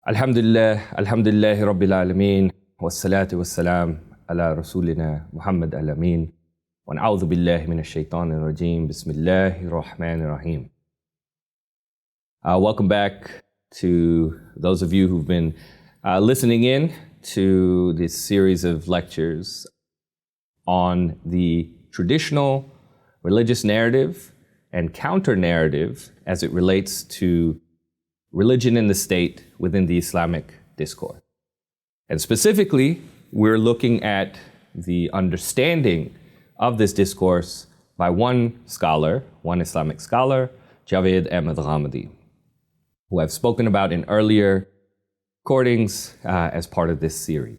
Alhamdulillah, alhamdulillahi rabbil alameen, wassalatu wassalam ala rasulina Muhammad al-Amin, wa na'udhu billahi minash shaitanir rajim, bismillahir rahmanir rahim. Welcome back to those of you who've been listening in to this series of lectures on the traditional religious narrative and counter-narrative as it relates to religion and the state within the Islamic discourse. And specifically, we're looking at the understanding of this discourse by one scholar, one Islamic scholar, Javed Ahmed Ghamidi, who I've spoken about in earlier recordings as part of this series.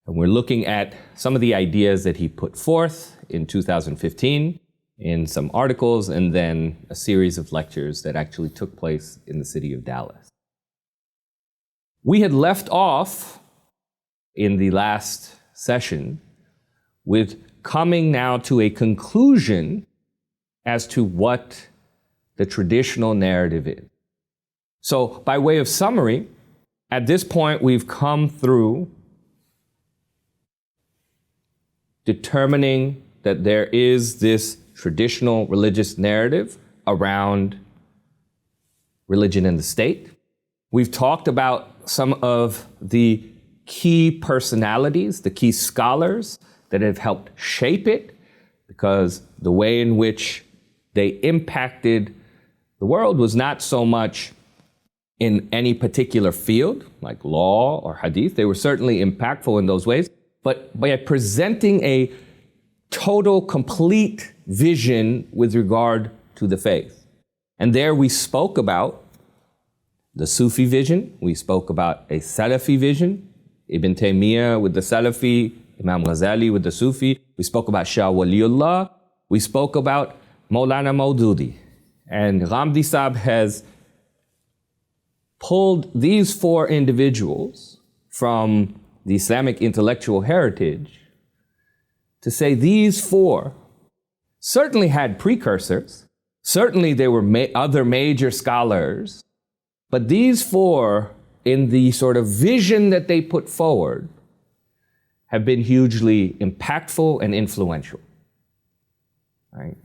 And we're looking at some of the ideas that he put forth in 2015 in some articles, and then a series of lectures that actually took place in the city of Dallas. We had left off in the last session with coming now to a conclusion as to what the traditional narrative is. So, by way of summary, at this point we've come through determining that there is this traditional religious narrative around religion and the state. We've talked about some of the key personalities, the key scholars that have helped shape it, because the way in which they impacted the world was not so much in any particular field, like law or hadith. They were certainly impactful in those ways, but by presenting a total, complete vision with regard to the faith. And there we spoke about the Sufi vision, we spoke about a Salafi vision, Ibn Taymiyyah with the Salafi, Imam Ghazali with the Sufi, we spoke about Shah Waliullah, we spoke about Maulana Maududi. And Ghamidi Saab has pulled these four individuals from the Islamic intellectual heritage to say these four certainly had precursors, certainly there were other major scholars, but these four, in the sort of vision that they put forward, have been hugely impactful and influential. Right?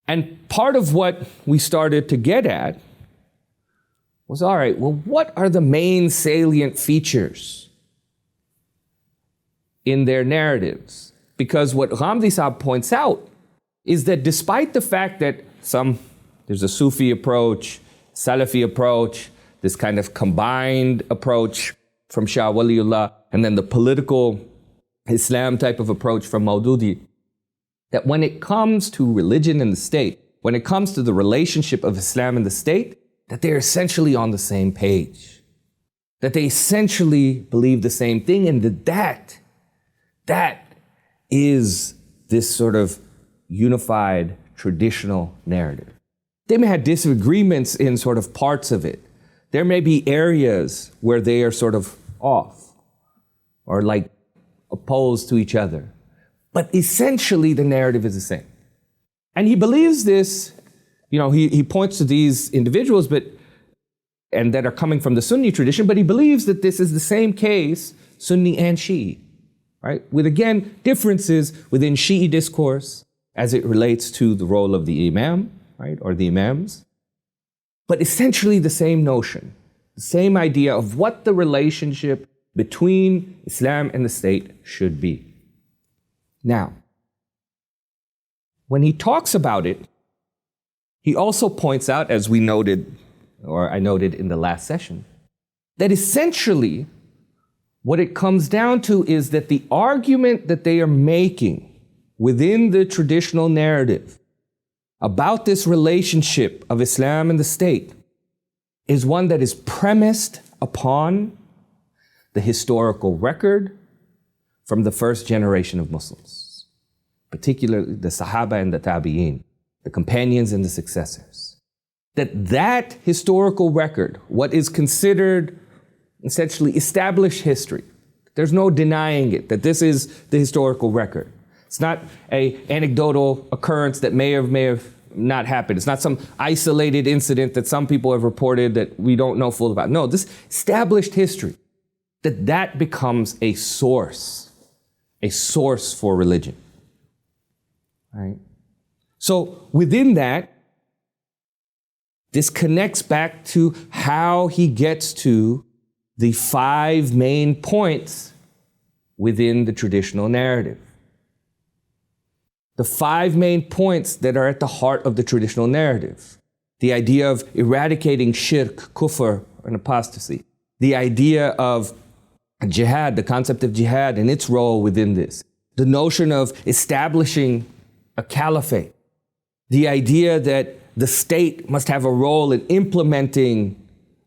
And part of what we started to get at was, all right, well, what are the main salient features in their narratives? Because what Ghamidi Saab points out is that despite the fact that there's a Sufi approach, Salafi approach, this kind of combined approach from Shah Waliullah, and then the political Islam type of approach from Maududi, that when it comes to religion and the state, when it comes to the relationship of Islam and the state, that they're essentially on the same page, that they essentially believe the same thing, and that is this sort of unified traditional narrative. They may have disagreements in sort of parts of it. There may be areas where they are sort of off or like opposed to each other. But essentially the narrative is the same. And he believes this, he points to these individuals and that are coming from the Sunni tradition, but he believes that this is the same case, Sunni and Shi'i. Right? With, again, differences within Shi'i discourse as it relates to the role of the Imam, right, or the Imams. But essentially the same notion, the same idea of what the relationship between Islam and the state should be. Now, when he talks about it, he also points out, as I noted in the last session, that essentially what it comes down to is that the argument that they are making within the traditional narrative about this relationship of Islam and the state is one that is premised upon the historical record from the first generation of Muslims, particularly the Sahaba and the Tabi'een, the companions and the successors. That historical record, what is considered essentially established history, there's no denying it, that this is the historical record. It's not an anecdotal occurrence that may have not happen. It's not some isolated incident that some people have reported that we don't know full about. No, this established history, that becomes a source for religion. Right? So within that, this connects back to how he gets to the 5 main points within the traditional narrative. The 5 main points that are at the heart of the traditional narrative. The idea of eradicating shirk, kufr, and apostasy. The idea of jihad, the concept of jihad and its role within this. The notion of establishing a caliphate. The idea that the state must have a role in implementing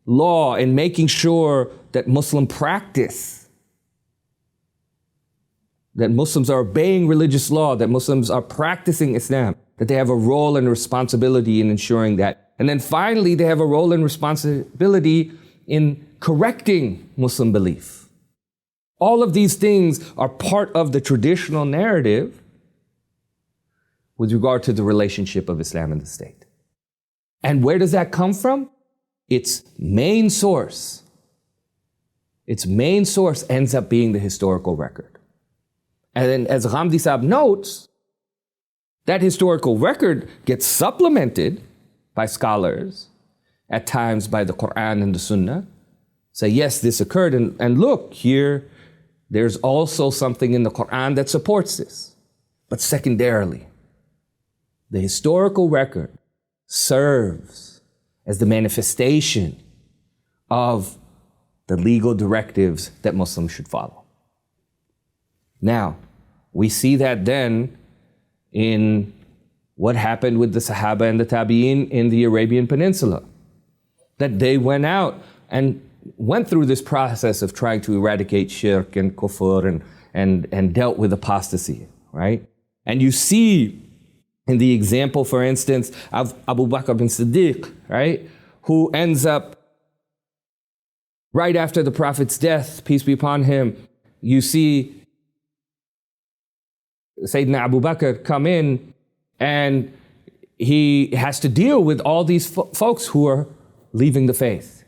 law and making sure that Muslim practice, that Muslims are obeying religious law, that Muslims are practicing Islam, that they have a role and responsibility in ensuring that. And then finally, they have a role and responsibility in correcting Muslim belief. All of these things are part of the traditional narrative with regard to the relationship of Islam and the state. And where does that come from? Its main source ends up being the historical record. And then, as Ghamidi Sahib notes, that historical record gets supplemented by scholars, at times by the Quran and the Sunnah, say, yes, this occurred, and look, here, there's also something in the Quran that supports this. But secondarily, the historical record serves as the manifestation of the legal directives that Muslims should follow. Now, we see that then in what happened with the Sahaba and the Tabi'in in the Arabian Peninsula, that they went out and went through this process of trying to eradicate shirk and kufr and dealt with apostasy, right? And you see in the example, for instance, of Abu Bakr bin Siddiq, right, who ends up right after the Prophet's death, peace be upon him, you see Sayyidina Abu Bakr come in and he has to deal with all these folks who are leaving the faith.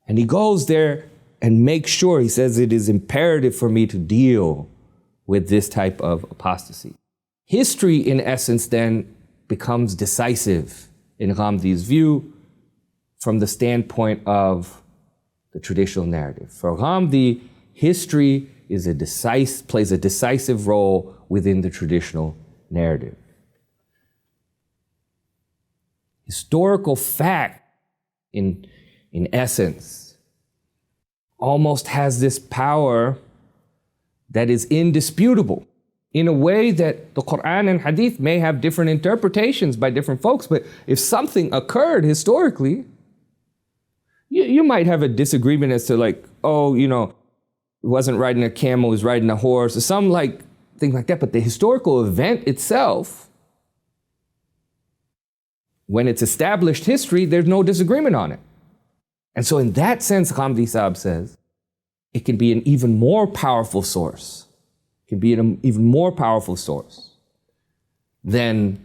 And he goes there and makes sure, he says, it is imperative for me to deal with this type of apostasy. History, in essence, then becomes decisive in Ghamdi's view from the standpoint of the traditional narrative. For Ghamdi, history plays a decisive role within the traditional narrative. Historical fact, in essence, almost has this power that is indisputable, in a way that the Quran and Hadith may have different interpretations by different folks, but if something occurred historically, you might have a disagreement as to like, oh, you know, it wasn't riding a camel, it was riding a horse, or some like thing like that. But the historical event itself, when it's established history, there's no disagreement on it. And so in that sense, Ghamidi Sahib says, it can be an even more powerful source. It can be an even more powerful source than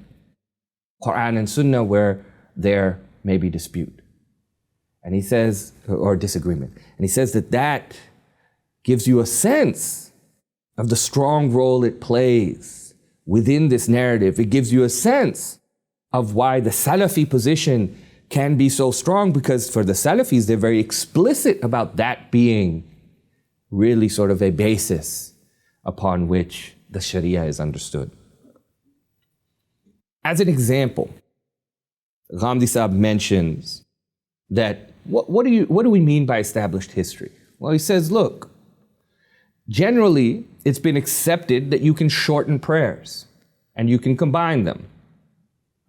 Quran and Sunnah, where there may be dispute. And he says, or disagreement. And he says that gives you a sense of the strong role it plays within this narrative. It gives you a sense of why the Salafi position can be so strong, because for the Salafis, they're very explicit about that being really sort of a basis upon which the Sharia is understood. As an example, Ghamidi Sahib mentions that what do we mean by established history? Well, he says, look, generally it's been accepted that you can shorten prayers and you can combine them,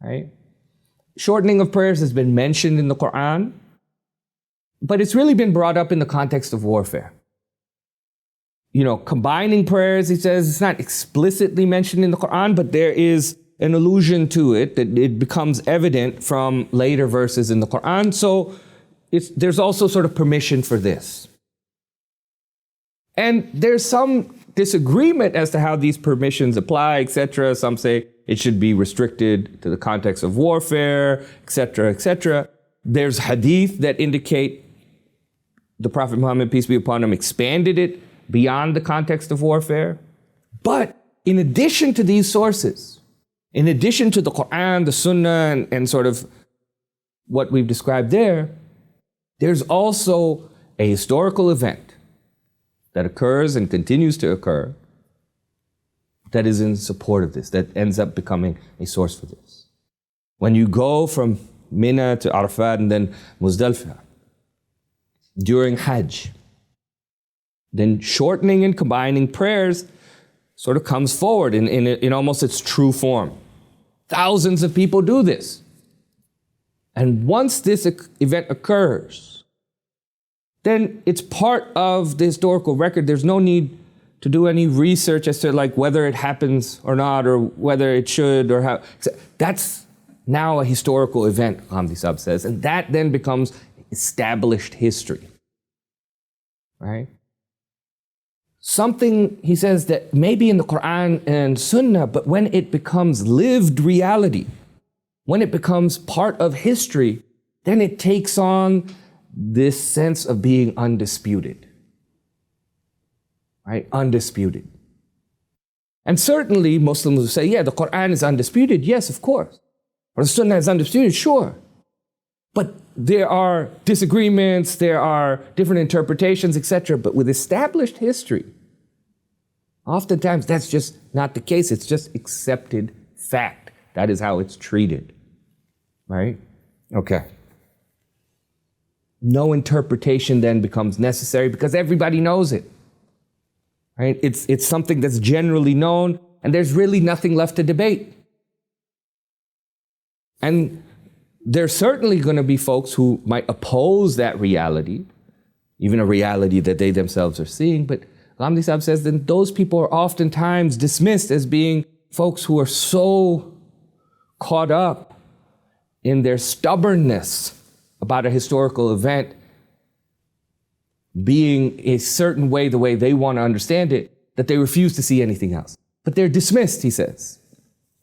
right? Shortening of prayers has been mentioned in the Quran, but it's really been brought up in the context of warfare. You know, combining prayers, he says, it's not explicitly mentioned in the Quran, but there is an allusion to it, that it becomes evident from later verses in the Quran. So there's also sort of permission for this. And there's some disagreement as to how these permissions apply, etc. Some say It should be restricted to the context of warfare, etc., etc. There's hadith that indicate the Prophet Muhammad, peace be upon him, expanded it beyond the context of warfare. But in addition to these sources, in addition to the Quran, the Sunnah, and sort of what we've described there, there's also a historical event that occurs and continues to occur that is in support of this, that ends up becoming a source for this. When you go from Mina to Arafat and then Muzdalifah, during Hajj, then shortening and combining prayers sort of comes forward in almost its true form. Thousands of people do this. And once this event occurs, then it's part of the historical record. There's no need to do any research as to like whether it happens or not, or whether it should or how. That's now a historical event, Ghamidi Sahib says, and that then becomes established history, right? Something, he says, that maybe in the Quran and Sunnah, but when it becomes lived reality, when it becomes part of history, then it takes on this sense of being undisputed, right? Undisputed. And certainly Muslims will say, yeah, the Quran is undisputed. Yes, of course. Or the Sunnah is undisputed, sure. But there are disagreements, there are different interpretations, etc. But with established history, oftentimes that's just not the case. It's just accepted fact. That is how it's treated, right? Okay. No interpretation then becomes necessary because everybody knows it, right? It's something that's generally known, and there's really nothing left to debate. And there's certainly going to be folks who might oppose that reality, even a reality that they themselves are seeing. But Ghamidi Sahib says that those people are oftentimes dismissed as being folks who are so caught up in their stubbornness about a historical event being a certain way, the way they want to understand it, that they refuse to see anything else. But they're dismissed, he says,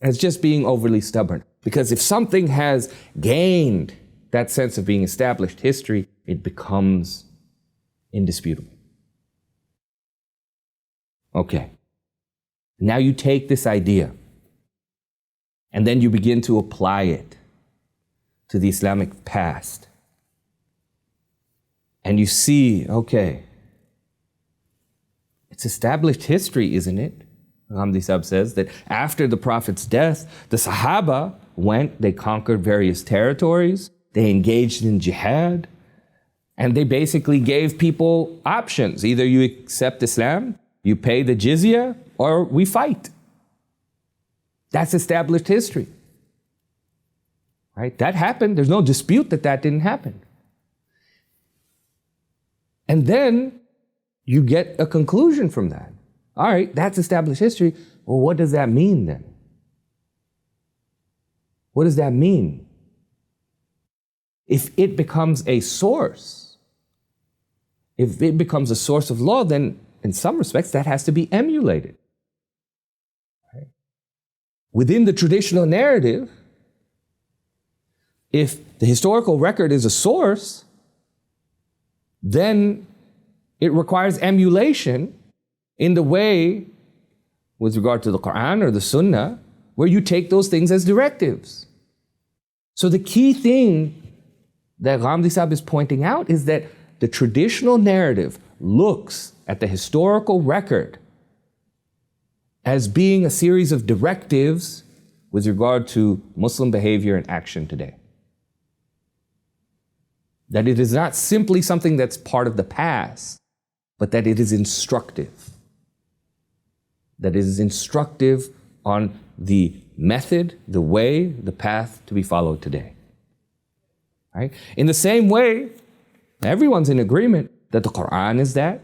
as just being overly stubborn. Because if something has gained that sense of being established history, it becomes indisputable. Okay. Now you take this idea and then you begin to apply it to the Islamic past. And you see, okay, it's established history, isn't it? Ghamidi Sahib says that after the Prophet's death, the Sahaba went, they conquered various territories, they engaged in jihad, and they basically gave people options. Either you accept Islam, you pay the jizya, or we fight. That's established history, right? That happened. There's no dispute that that didn't happen. And then you get a conclusion from that. All right, that's established history. Well, what does that mean then? What does that mean? If it becomes a source, if it becomes a source of law, then in some respects that has to be emulated. Right? Within the traditional narrative, if the historical record is a source, then it requires emulation in the way, with regard to the Quran or the Sunnah, where you take those things as directives. So the key thing that Ghamidi Sahib is pointing out is that the traditional narrative looks at the historical record as being a series of directives with regard to Muslim behavior and action today. That it is not simply something that's part of the past, but that it is instructive. That it is instructive on the method, the way, the path to be followed today. Right? In the same way, everyone's in agreement that the Quran is that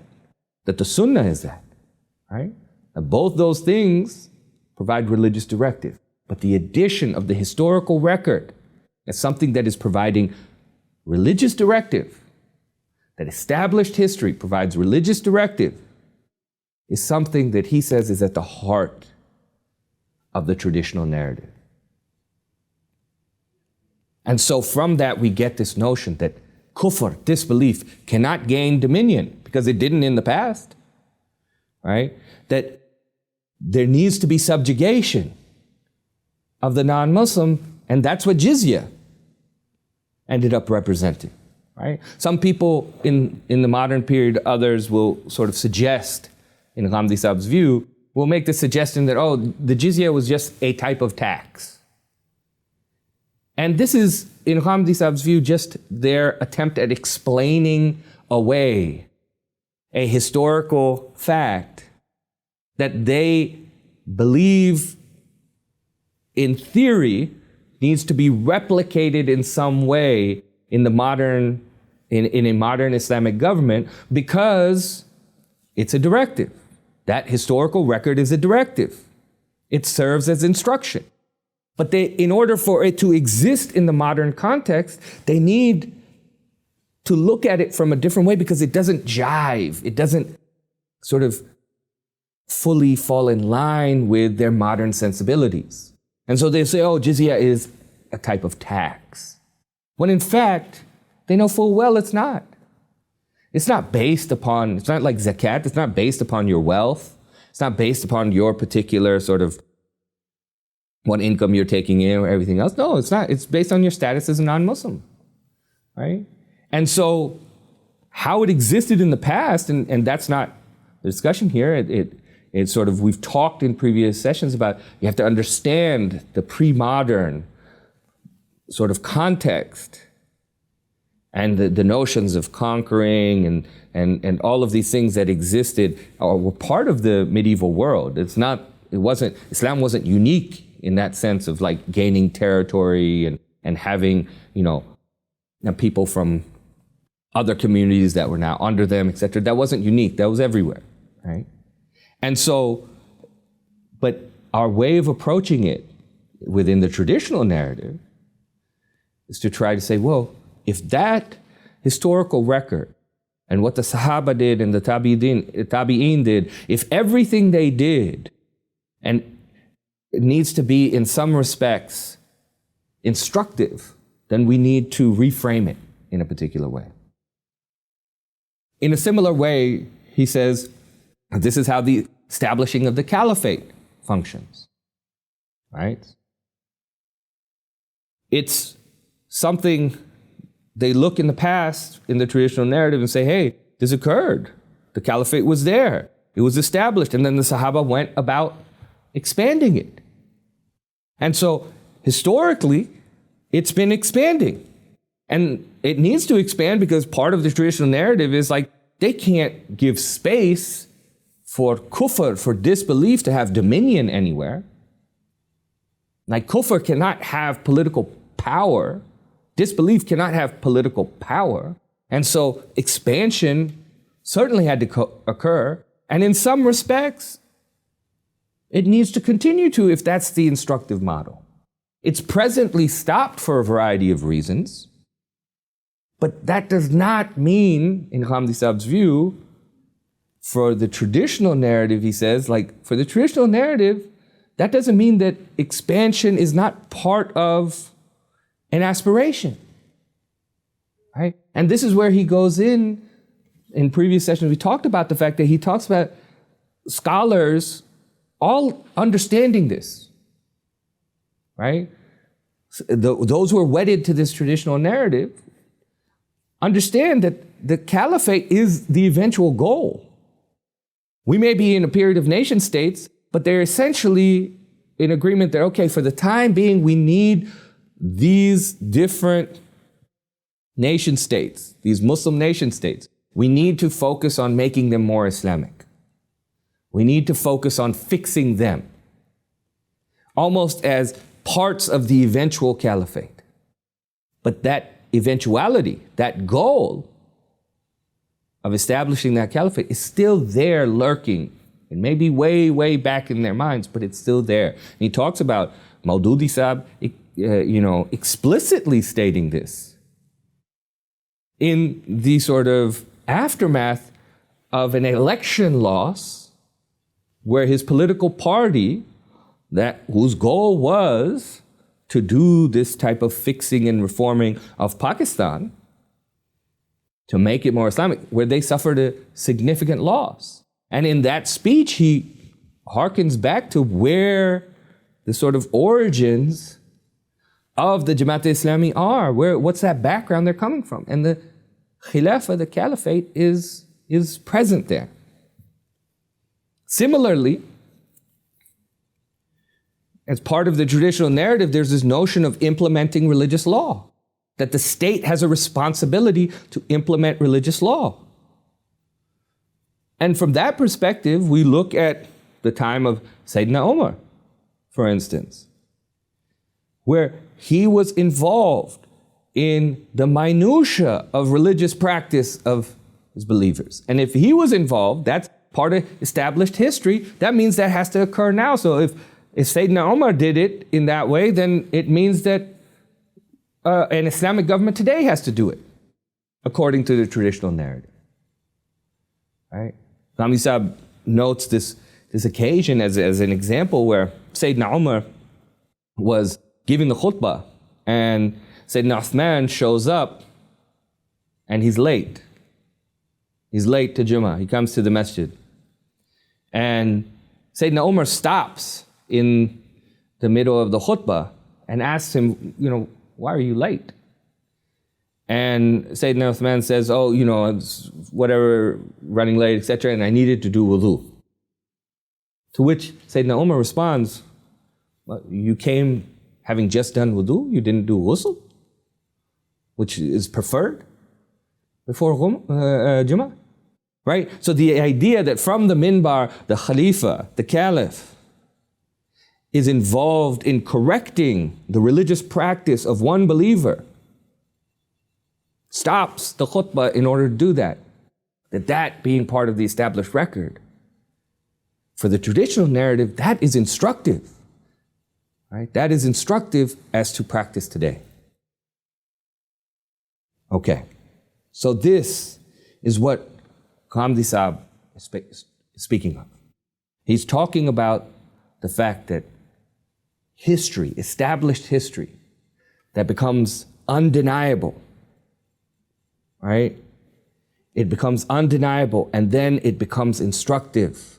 the Sunnah is that. Right? And both those things provide religious directive. But the addition of the historical record as something that is providing religious directive, that established history provides religious directive, is something that he says is at the heart of the traditional narrative. And so from that we get this notion that kufr, disbelief, cannot gain dominion because it didn't in the past, right? That there needs to be subjugation of the non-Muslim, and that's what jizya ended up representing, right? Some people in the modern period, others will sort of suggest, in Ghamidi Saab's view, will make the suggestion that, oh, the jizya was just a type of tax. And this is, in Ghamidi Saab's view, just their attempt at explaining away a historical fact that they believe, in theory, needs to be replicated in some way in the modern, in a modern Islamic government because it's a directive. That historical record is a directive. It serves as instruction. But in order for it to exist in the modern context, they need to look at it from a different way because it doesn't jive. It doesn't sort of fully fall in line with their modern sensibilities. And so they say, oh, jizya is a type of tax. When in fact, they know full well it's not. It's not based upon, it's not like zakat, it's not based upon your wealth. It's not based upon your particular sort of what income you're taking in or everything else. No, it's not. It's based on your status as a non-Muslim, right? And so how it existed in the past, and that's not the discussion here, it's sort of, we've talked in previous sessions about you have to understand the pre-modern sort of context and the notions of conquering and all of these things that existed or were part of the medieval world. Islam wasn't unique in that sense of like gaining territory and having, people from other communities that were now under them, etc. That wasn't unique. That was everywhere, right? And so, but our way of approaching it within the traditional narrative is to try to say, well, if that historical record and what the Sahaba did and the Tabi'een did, if everything they did, and it needs to be in some respects instructive, then we need to reframe it in a particular way. In a similar way, he says, this is how the establishing of the caliphate functions, right? It's something they look in the past in the traditional narrative and say, hey, this occurred. The caliphate was there. It was established. And then the Sahaba went about expanding it. And so historically, it's been expanding. And it needs to expand because part of the traditional narrative is like, they can't give space for kufr, for disbelief to have dominion anywhere. Like kufr cannot have political power. Disbelief cannot have political power. And so expansion certainly had to occur. And in some respects, it needs to continue to if that's the instructive model. It's presently stopped for a variety of reasons. But that does not mean, in Ghamidi Saab's view, for the traditional narrative, he says, like for the traditional narrative, that doesn't mean that expansion is not part of an aspiration, right? And this is where he goes in previous sessions, we talked about the fact that he talks about scholars all understanding this, right? Those who are wedded to this traditional narrative understand that the caliphate is the eventual goal. We may be in a period of nation states, but they're essentially in agreement that, okay, for the time being, we need these different nation states, these Muslim nation states. We need to focus on making them more Islamic. We need to focus on fixing them, almost as parts of the eventual caliphate. But that eventuality, that goal of establishing that caliphate is still there lurking. It may be way, way back in their minds, but it's still there. And he talks about Maududi Saab, explicitly stating this in the sort of aftermath of an election loss where his political party whose goal was to do this type of fixing and reforming of Pakistan to make it more Islamic, where they suffered a significant loss. And in that speech, he harkens back to where the sort of origins of the Jamaat-e-Islami are, what's that background they're coming from. And the Khilafah, the Caliphate, is present there. Similarly, as part of the traditional narrative, there's this notion of implementing religious law, that the state has a responsibility to implement religious law. And from that perspective, we look at the time of Sayyidina Umar, for instance, where he was involved in the minutiae of religious practice of his believers. And if he was involved, that's part of established history, that means that has to occur now. So if Sayyidina Umar did it in that way, then it means that an Islamic government today has to do it, according to the traditional narrative. Right? Ghamidi Sahib notes this occasion as an example where Sayyidina Umar was giving the khutbah and Sayyidina Uthman shows up and he's late. He's late to Jummah. He comes to the masjid. And Sayyidina Umar stops in the middle of the khutbah and asks him, why are you late? And Sayyidina Uthman says, it's whatever, running late, etc., and I needed to do wudu. To which Sayyidina Umar responds, you came having just done wudu? You didn't do ghusl? Which is preferred before Jummah? Right? So the idea that from the minbar, the Khalifa, the Caliph, is involved in correcting the religious practice of one believer, stops the khutbah in order to do that. That being part of the established record. For the traditional narrative, that is instructive. Right? That is instructive as to practice today. Okay. So this is what Ghamidi Sahib is speaking of. He's talking about the fact that history, established history, that becomes undeniable, right? It becomes undeniable, and then it becomes instructive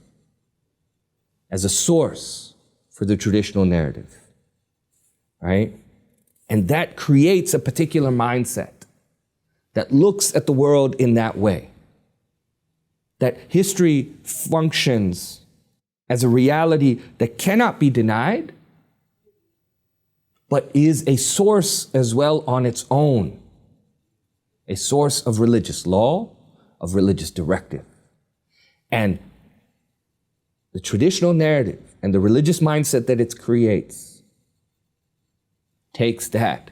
as a source for the traditional narrative, right? And that creates a particular mindset that looks at the world in that way. That history functions as a reality that cannot be denied, but is a source as well on its own. A source of religious law, of religious directive. And the traditional narrative and the religious mindset that it creates takes that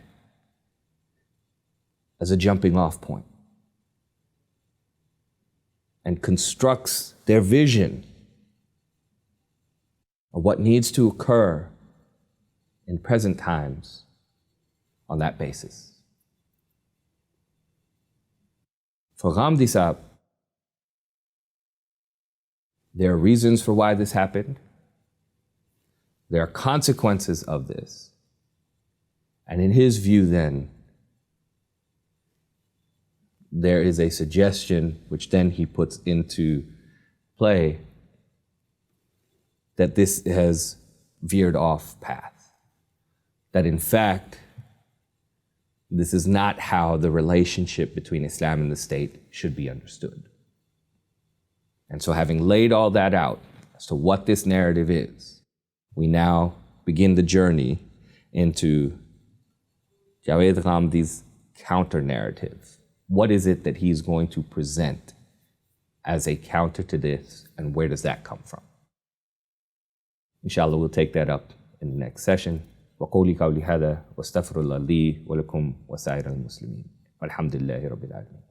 as a jumping off point and constructs their vision of what needs to occur in present times on that basis. For Ghamidi Sahib, there are reasons for why this happened. There are consequences of this. And in his view then, there is a suggestion which then he puts into play that this has veered off path. That in fact, this is not how the relationship between Islam and the state should be understood. And so having laid all that out as to what this narrative is, we now begin the journey into Javed Ghamidi's counter-narrative. What is it that he's going to present as a counter to this, and where does that come from? Inshallah, we'll take that up in the next session. وقولي قولي هذا واستغفر الله لي ولكم وسائر المسلمين والحمد لله رب العالمين.